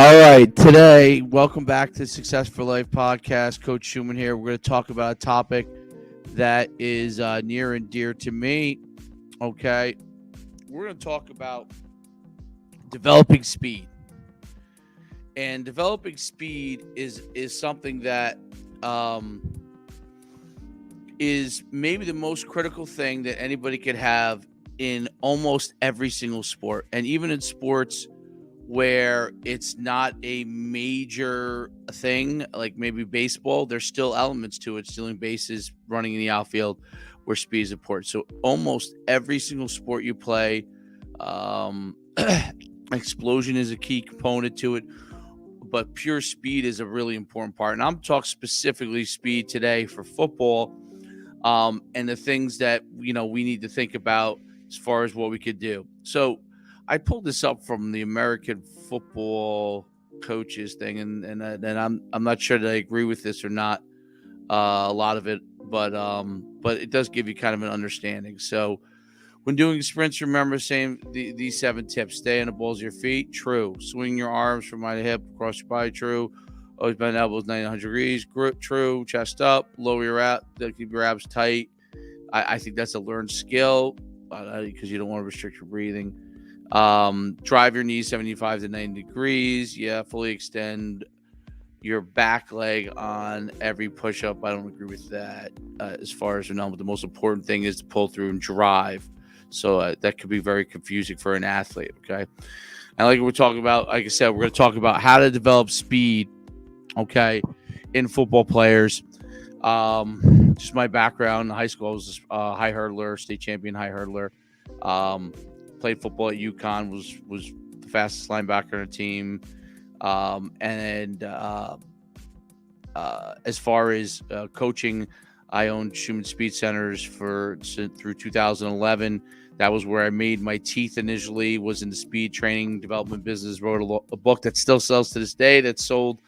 All right, today, welcome back to Success for Life podcast. Coach Schuman here. We're going to talk about a topic that is near and dear to me. Okay, we're going to talk about developing speed, and developing speed is something that is maybe the most critical thing that anybody could have in almost every single sport, and even in sports where it's not a major thing, like maybe baseball, there's still elements to it, stealing bases, running in the outfield, where speed is important. So almost every single sport you play, explosion is a key component to it, but pure speed is a really important part. And I'm talking specifically speed today for football, and the things that we need to think about as far as what we could do. So I pulled this up from the American football coaches thing, and I'm not sure that I agree with this or not. A lot of it, but it does give you kind of an understanding. So when doing sprints, remember saying these 7 tips: stay on the balls of your feet, true. Swing your arms from my hip across your body, true. Always bend elbows 90 degrees, grip, true. Chest up, lower your abs, keep your abs tight. I think that's a learned skill because you don't want to restrict your breathing. Drive your knees 75 to 90 degrees. Yeah, fully extend your back leg on every push-up. I don't agree with that as far as but the most important thing is to pull through and drive. So that could be very confusing for an athlete, okay? And like we're talking about, like I said, we're going to talk about how to develop speed, okay, in football players. Just my background in high school, I was a high hurdler, state champion high hurdler. Played football at UConn, was the fastest linebacker on the team. As far as coaching, I owned Schuman Speed Centers through 2011. That was where I made my teeth initially, was in the speed training development business, wrote a book that still sells to this day, that sold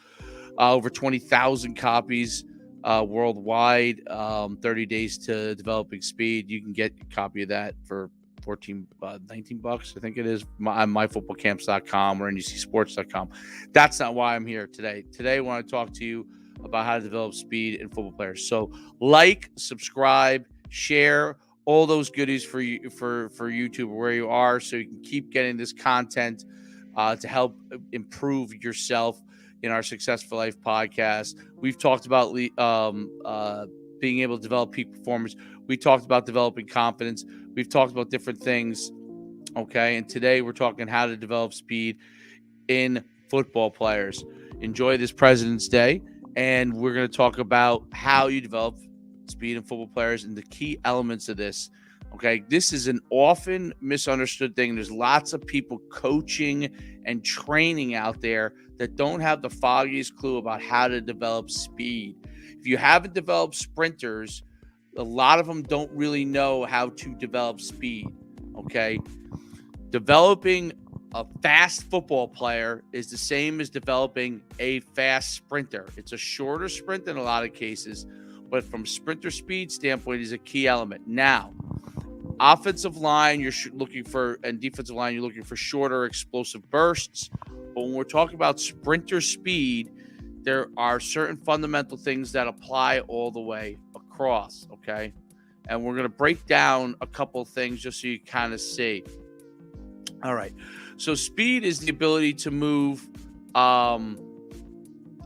over 20,000 copies worldwide. 30 Days to Developing Speed. You can get a copy of that for $19, I think it is, on myfootballcamps.com or NUCsports.com. That's not why I'm here today. Today I want to talk to you about how to develop speed in football players. So like, subscribe, share, all those goodies for you for YouTube where you are, so you can keep getting this content to help improve yourself in our Success for Life podcast. We've talked about being able to develop peak performance. We talked about developing confidence. We've talked about different things, okay? And today we're talking how to develop speed in football players. Enjoy this President's Day, and we're going to talk about how you develop speed in football players and the key elements of this, okay? This is an often misunderstood thing. There's lots of people coaching and training out there that don't have the foggiest clue about how to develop speed. If you haven't developed sprinters, a lot of them don't really know how to develop speed, okay? Developing a fast football player is the same as developing a fast sprinter. It's a shorter sprint in a lot of cases, but from sprinter speed standpoint is a key element. Now, offensive line, you're looking for, and defensive line, you're looking for shorter explosive bursts. But when we're talking about sprinter speed, there are certain fundamental things that apply all the way across, okay? And we're going to break down a couple of things just so you kind of see. All right. So speed is the ability to move all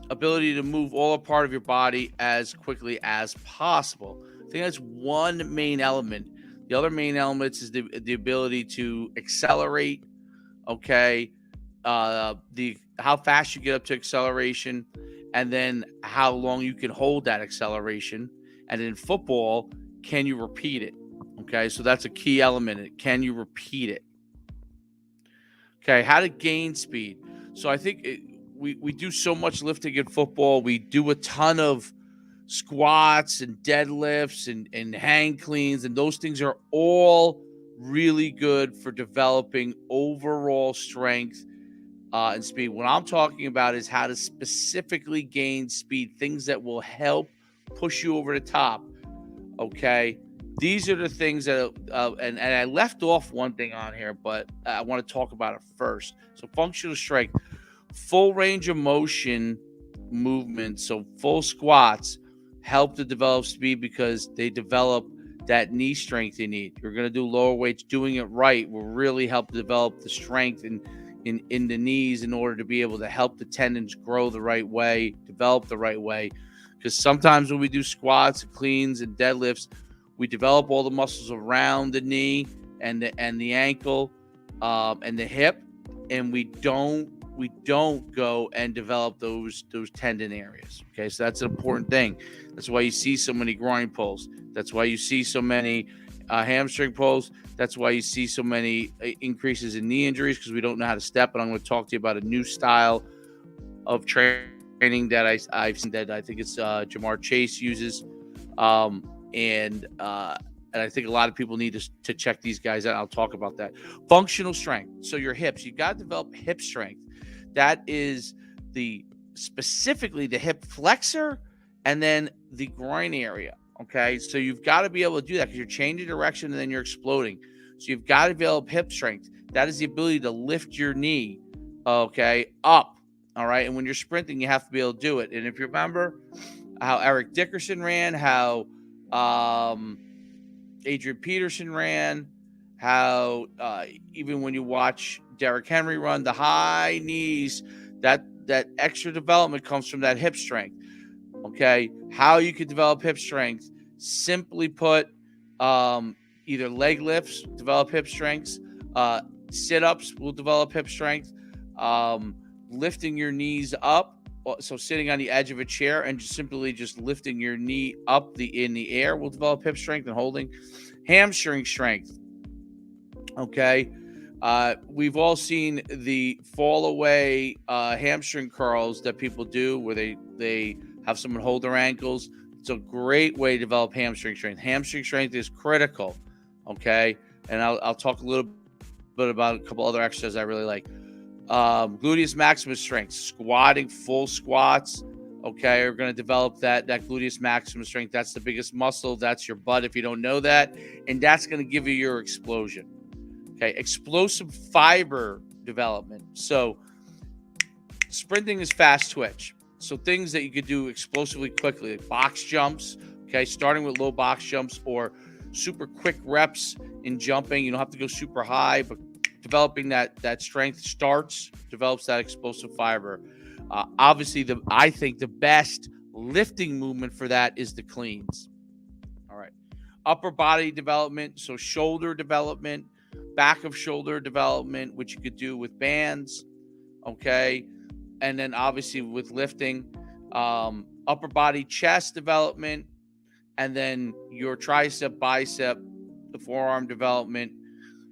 a part of your body as quickly as possible. I think that's one main element. The other main elements is the ability to accelerate, okay? How fast you get up to acceleration, and then how long you can hold that acceleration. And in football, can you repeat it? Okay, so that's a key element. Can you repeat it? Okay, how to gain speed. So I think we do so much lifting in football. We do a ton of squats and deadlifts and hang cleans, and those things are all really good for developing overall strength and speed. What I'm talking about is how to specifically gain speed, things that will help push you over the top, okay? These are the things that, and I left off one thing on here, but I want to talk about it first. So functional strength. Full range of motion movements, so full squats, help to develop speed because they develop that knee strength you need. You're going to do lower weights. Doing it right will really help develop the strength in the knees in order to be able to help the tendons grow the right way, develop the right way. Because sometimes when we do squats, cleans, and deadlifts, we develop all the muscles around the knee and the ankle and the hip, and we don't go and develop those tendon areas. Okay, so that's an important thing. That's why you see so many groin pulls. That's why you see so many hamstring pulls. That's why you see so many increases in knee injuries, because we don't know how to step. And I'm going to talk to you about a new style of training that I've seen that I think it's Jamar Chase uses, and I think a lot of people need to check these guys out. I'll talk about that. Functional strength. So your hips, you got to develop hip strength. That is specifically the hip flexor and then the groin area. Okay, so you've got to be able to do that because you're changing direction and then you're exploding. So you've got to develop hip strength. That is the ability to lift your knee, okay, up. All right, and when you're sprinting, you have to be able to do it. And if you remember how Eric Dickerson ran, how Adrian Peterson ran, how even when you watch Derrick Henry run, the high knees, that extra development comes from that hip strength. Okay, how you could develop hip strength? Simply put, either leg lifts develop hip strengths, sit-ups will develop hip strength, lifting your knees up, so sitting on the edge of a chair and simply lifting your knee up in the air will develop hip strength, and holding. Hamstring strength. Okay, we've all seen the fall away hamstring curls that people do where they have someone hold their ankles. It's a great way to develop hamstring strength. Hamstring strength is critical. Okay, and I'll talk a little bit about a couple other exercises I really like. Gluteus maximus strength, squatting, full squats. Okay, are going to develop that gluteus maximus strength. That's the biggest muscle. That's your butt if you don't know that. And that's going to give you your explosion. Okay, explosive fiber development. So sprinting is fast twitch. So things that you could do explosively quickly, like box jumps, okay, starting with low box jumps or super quick reps in jumping. You don't have to go super high, but developing that strength develops that explosive fiber. Obviously, I think the best lifting movement for that is the cleans. All right. Upper body development, so shoulder development, back of shoulder development, which you could do with bands, okay? And then obviously with lifting, upper body chest development, and then your tricep, bicep, the forearm development,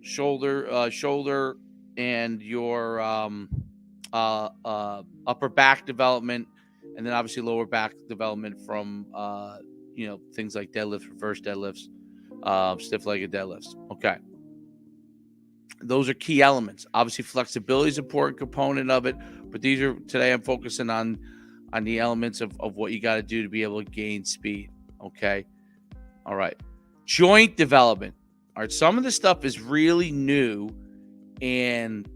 shoulder, and your upper back development, and then obviously lower back development from things like deadlifts, reverse deadlifts, stiff-legged deadlifts. Okay, those are key elements. Obviously, flexibility is an important component of it, but today I'm focusing on the elements of what you got to do to be able to gain speed. Okay, all right, joint development. All right, some of this stuff is really new, and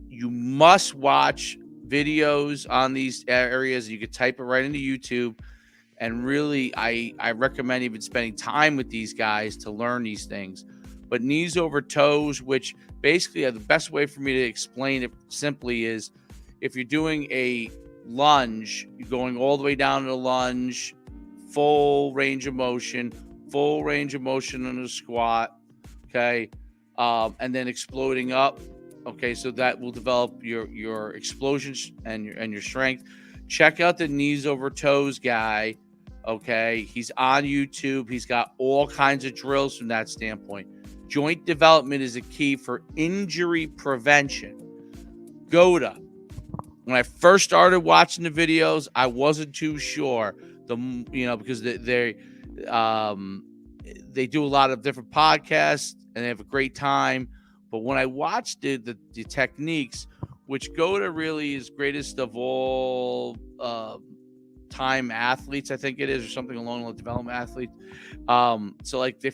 you must watch videos on these areas. You could type it right into YouTube, and really, I recommend even spending time with these guys to learn these things. But knees over toes, which basically the best way for me to explain it simply is, if you're doing a lunge, you're going all the way down to the lunge, full range of motion on a squat, okay, and then exploding up. Okay, so that will develop your explosion and your strength. Check out the knees over toes guy. Okay, he's on YouTube. He's got all kinds of drills from that standpoint. Joint development is a key for injury prevention. Goda. When I first started watching the videos, I wasn't too sure because they do a lot of different podcasts and they have a great time. But when I watched the techniques, which Goda really is greatest of all time athletes, I think it is, or something along the development athletes. So like they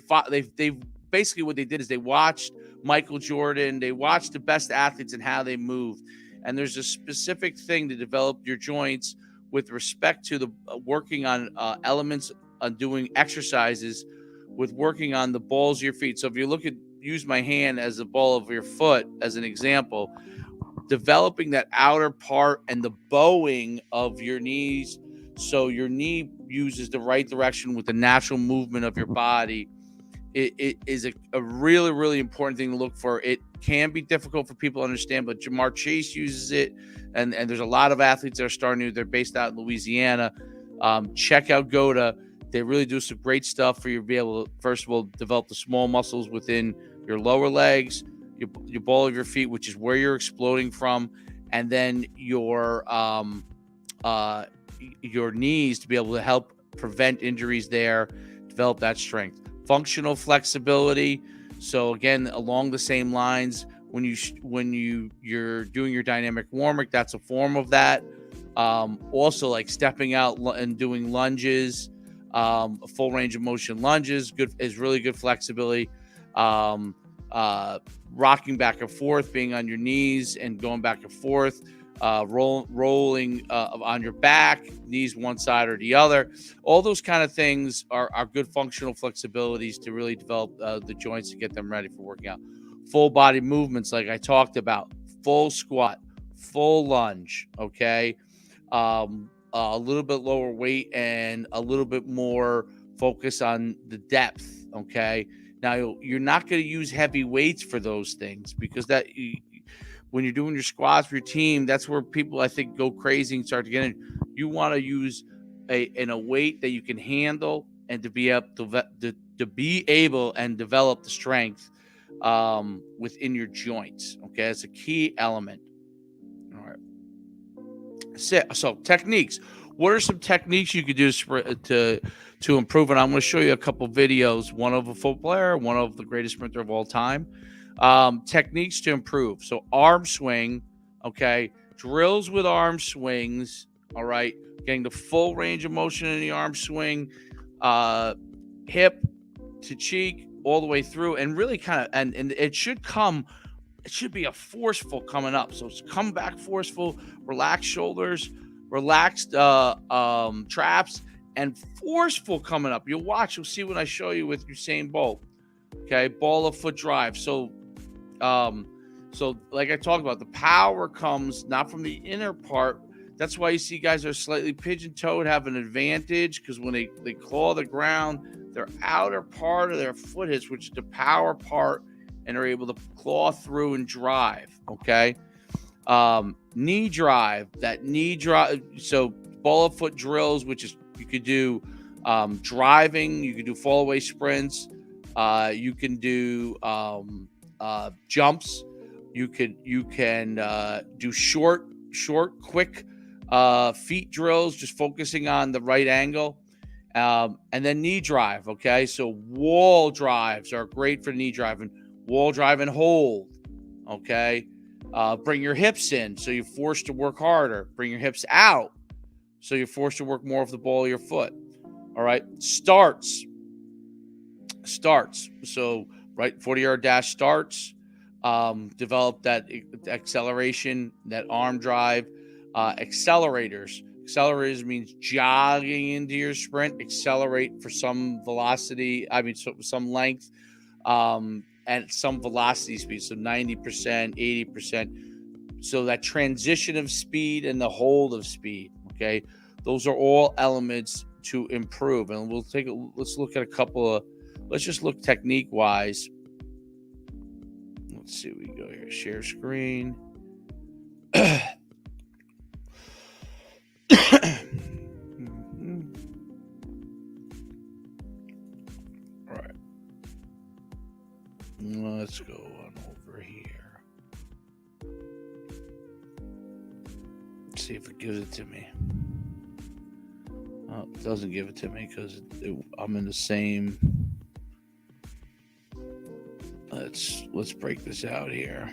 basically what they did is they watched Michael Jordan, they watched the best athletes and how they moved, And there's a specific thing to develop your joints with respect to the working on elements, on doing exercises with working on the balls of your feet. So if you look at, use my hand as the ball of your foot as an example, developing that outer part and the bowing of your knees, so your knee uses the right direction with the natural movement of your body, it is a really, really important thing to look for. It can be difficult for people to understand, but Jamar Chase uses it, and there's a lot of athletes that are starting to. They're based out in Louisiana. Check out GOTA. They really do some great stuff for you to be able to, first of all, develop the small muscles within your lower legs, your ball of your feet, which is where you're exploding from, and then your knees to be able to help prevent injuries there, develop that strength. Functional flexibility. So again, along the same lines, when you're doing your dynamic warm-up, that's a form of that. Also, like stepping out and doing lunges, full range of motion lunges, is really good flexibility. Rocking back and forth, being on your knees and going back and forth, rolling on your back, knees one side or the other. All those kind of things are good functional flexibilities to really develop the joints to get them ready for working out. Full body movements, like I talked about, full squat, full lunge, okay? A little bit lower weight and a little bit more focus on the depth, okay? Now, you're not going to use heavy weights for those things, because when you're doing your squats for your team, that's where people, I think, go crazy and start to get in. You want to use a weight that you can handle, and to be able to be able and develop the strength within your joints. Okay, that's a key element. All right. So techniques. What are some techniques you could do to improve? And I'm going to show you a couple videos, one of a football player, one of the greatest sprinter of all time. Techniques to improve. So arm swing, okay, drills with arm swings, all right, getting the full range of motion in the arm swing, hip to cheek all the way through, and really kind of, and it should be a forceful coming up. So it's come back forceful, relaxed shoulders, relaxed traps, and forceful coming up. You'll see when I show you with Usain Bolt. Okay, ball of foot drive. So like I talked about, the power comes not from the inner part. That's why you see guys that are slightly pigeon-toed have an advantage, because when they claw the ground, their outer part of their foot hits, which is the power part, and are able to claw through and drive. Okay, knee drive. That knee drive. So ball of foot drills, which is, you could do driving, you could do fall away sprints. You can do jumps. You can do short, quick feet drills, just focusing on the right angle. And then knee drive. Okay, so wall drives are great for knee driving. Wall drive and hold. Okay, bring your hips in, so you're forced to work harder. Bring your hips out, so you're forced to work more of the ball of your foot. All right, starts. So, right, 40-yard dash starts. Develop that acceleration, that arm drive. Accelerators. Accelerators means jogging into your sprint. Accelerate for some velocity. Some length, and some velocity speed. So 90%, 80%. So that transition of speed and the hold of speed. Okay, those are all elements to improve. And let's look at a couple of. Let's just look technique wise. Let's see, we go here. Share screen. All right. Let's go on over here. Let's see if it gives it to me. Oh, it doesn't give it to me because I'm in the same. Let's break this out here.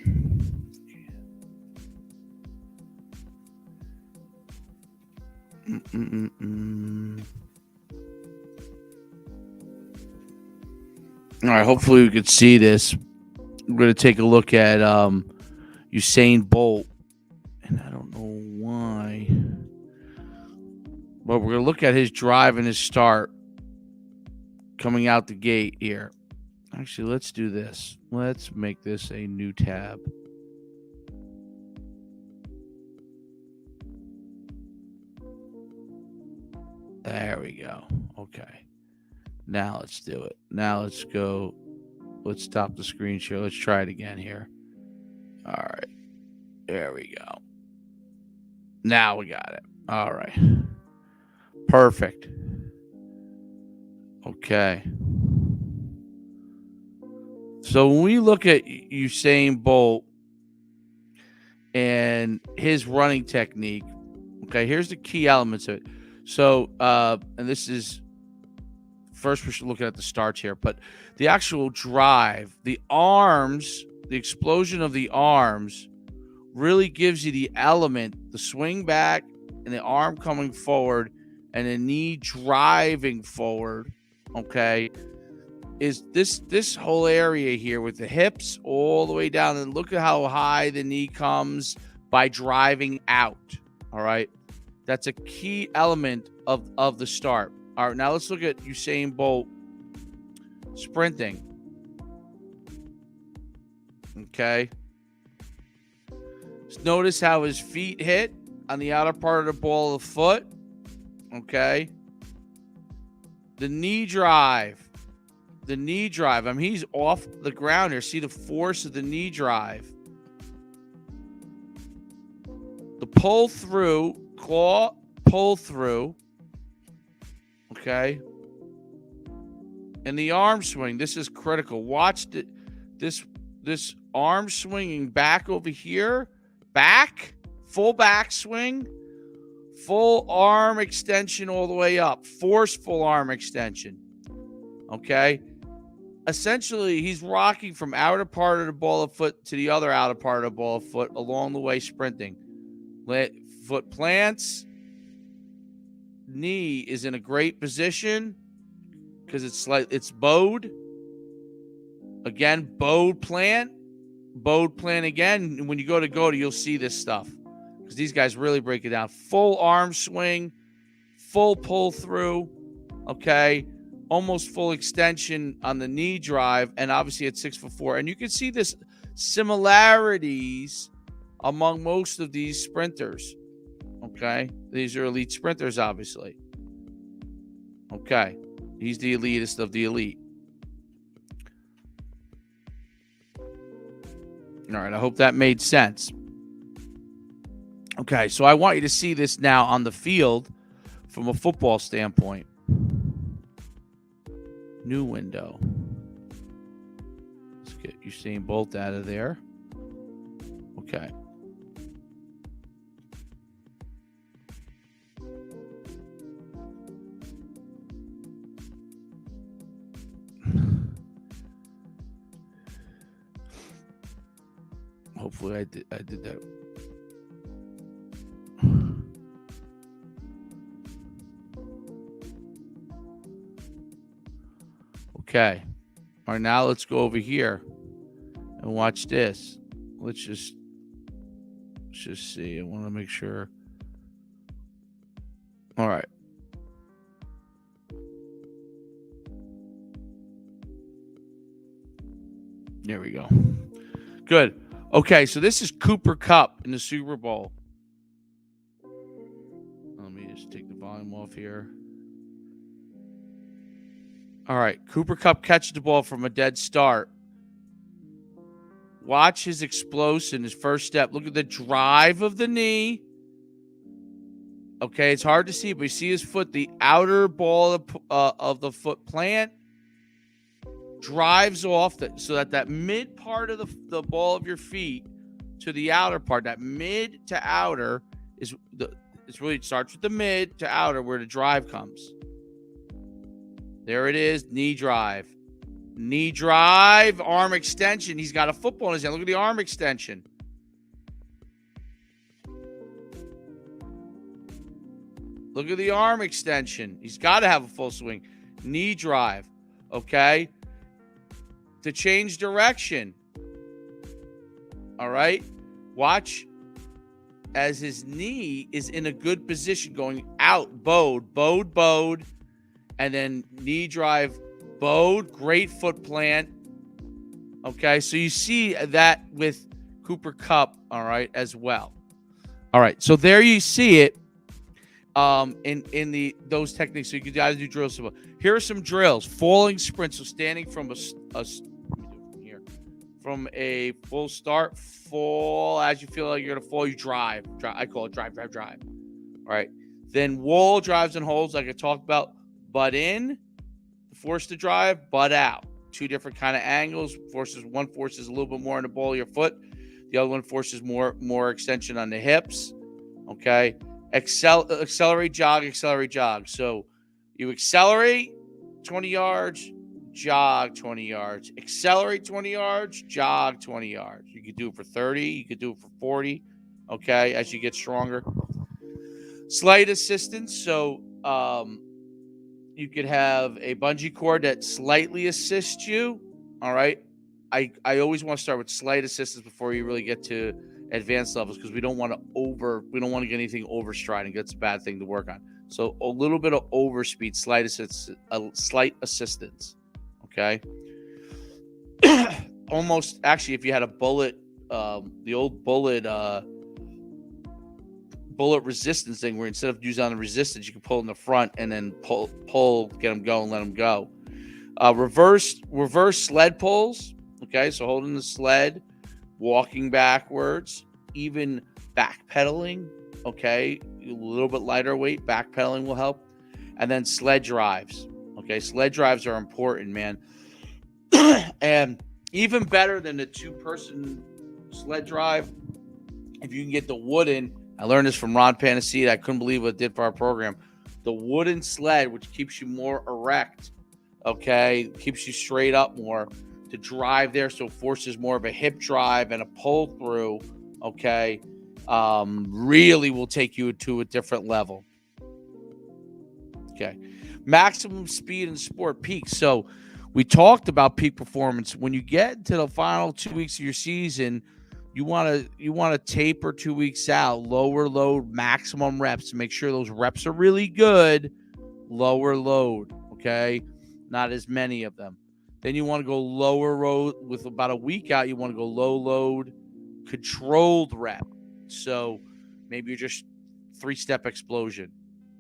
All right, hopefully we could see this. We're going to take a look at Usain Bolt why. But we're going to look at his drive and his start coming out the gate here. Actually, let's do this. Let's make this a new tab. There we go. Okay. Now let's do it. Now let's go. Let's stop the screen share. Let's try it again here. All right. There we go. Now we got it. All right. Perfect. Okay. So when we look at Usain Bolt and his running technique, okay, here's the key elements of it. So, and this is, first we should look at the starts here, but the actual drive, the arms, the explosion of the arms really gives you the element, the swing back and the arm coming forward and the knee driving forward, okay, is this whole area here with the hips all the way down. And look at how high the knee comes by driving out, all right? That's a key element of the start. All right, now let's look at Usain Bolt sprinting. Okay. Notice how his feet hit on the outer part of the ball of the foot. Okay. The knee drive. The knee drive. I mean, he's off the ground here. See the force of the knee drive. The pull through, claw pull through. Okay. And the arm swing. This is critical. Watch this arm swinging back over here. Back. Full back swing. Full arm extension all the way up. Forceful arm extension. Okay. Essentially, he's rocking from outer part of the ball of foot to the other outer part of the ball of foot along the way sprinting. Foot plants. Knee is in a great position because it's bowed. Again, bowed plant again. When you go to you'll see this stuff because these guys really break it down. Full arm swing, full pull through, okay, almost full extension on the knee drive, and obviously at 6'4". And you can see this similarities among most of these sprinters. Okay, these are elite sprinters, obviously. Okay, he's the elitist of the elite. All right, I hope that made sense. Okay, so I want you to see this now on the field from a football standpoint. New window. Let's get Usain Bolt out of there. Okay. Hopefully I did that. Okay. All right, now let's go over here and watch this. Let's just see. I want to make sure. All right. There we go. Good. Okay, so this is Cooper Kupp in the Super Bowl. Let me just take the volume off here. All right, Cooper Kupp catches the ball from a dead start. Watch his explosion, his first step. Look at the drive of the knee. Okay, it's hard to see, but you see his foot, the outer ball of the foot plant drives off so that mid part of the ball of your feet to the outer part, that mid to outer it's really, it starts with the mid to outer where the drive comes. There it is, knee drive. Knee drive, arm extension. He's got a football in his hand. Look at the arm extension. Look at the arm extension. He's got to have a full swing. Knee drive, okay? To change direction. All right? Watch as his knee is in a good position going out, bowed, and then knee drive, bowed, great foot plant. Okay, so you see that with Cooper Kupp, all right, as well. All right, so there you see it in those techniques. So you can either do drills. Here are some drills: falling sprint, so standing from from a full start, fall as you feel like you're gonna fall, you drive. I call it drive. All right, then wall drives and holds, like I talked about. Butt in, force to drive, butt out. Two different kind of angles. One forces a little bit more on the ball of your foot. The other one forces more extension on the hips. Okay. Accelerate, jog. So you accelerate 20 yards, jog 20 yards. Accelerate 20 yards, jog 20 yards. You could do it for 30. You could do it for 40. Okay. As you get stronger. Slight assistance. So, you could have a bungee cord that slightly assists you. All right. I always want to start with slight assistance before you really get to advanced levels, because we don't want to get anything overstriding. That's a bad thing to work on. So a little bit of overspeed, slight assistance. Okay. Almost, actually, if you had a bullet, the old bullet resistance thing, where instead of using on the resistance, you can pull in the front and then pull, get them going, let them go. Reverse sled pulls. Okay, so holding the sled, walking backwards, even backpedaling. Okay, a little bit lighter weight, backpedaling will help. And then sled drives. Okay, sled drives are important, man. And even better than the 2-person sled drive, if you can get the wooden. I learned this from Ron Panacea. I couldn't believe what it did for our program. The wooden sled, which keeps you more erect, okay, keeps you straight up more to drive there, so it forces more of a hip drive and a pull through, okay, really will take you to a different level. Okay. Maximum speed and sport peaks. So we talked about peak performance. When you get to the final 2 weeks of your season, you want to taper 2 weeks out, lower load, maximum reps to make sure those reps are really good. Lower load, okay? Not as many of them. Then you want to go lower load with about a week out. You want to go low load, controlled rep. So maybe you're just 3-step explosion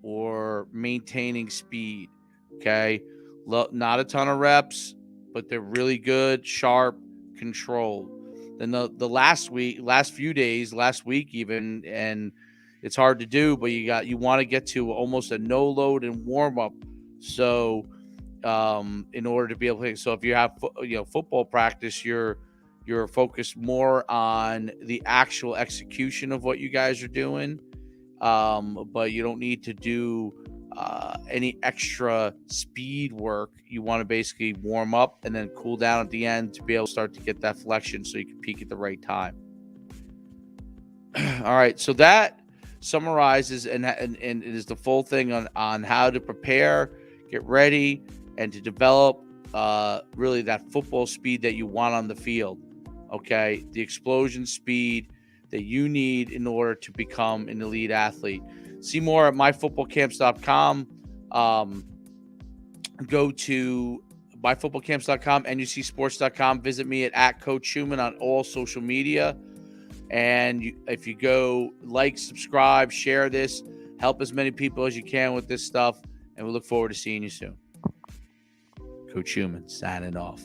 or maintaining speed, okay? Not a ton of reps, but they're really good, sharp, controlled. Then the last week even, and it's hard to do, but you want to get to almost a no load and warm up. So in order to be able to, so if you have football practice, you're focused more on the actual execution of what you guys are doing, but you don't need to do any extra speed work. You want to basically warm up and then cool down at the end to be able to start to get that flexion so you can peak at the right time. All right, so that summarizes and it is the full thing on how to prepare, get ready, and to develop really that football speed that you want on the field. Okay, the explosion speed that you need in order to become an elite athlete. See more at myfootballcamps.com. Go to myfootballcamps.com, NUCsports.com. Visit me at Coach Schuman on all social media. And if you go like, subscribe, share this, help as many people as you can with this stuff. And we look forward to seeing you soon. Coach Schuman signing off.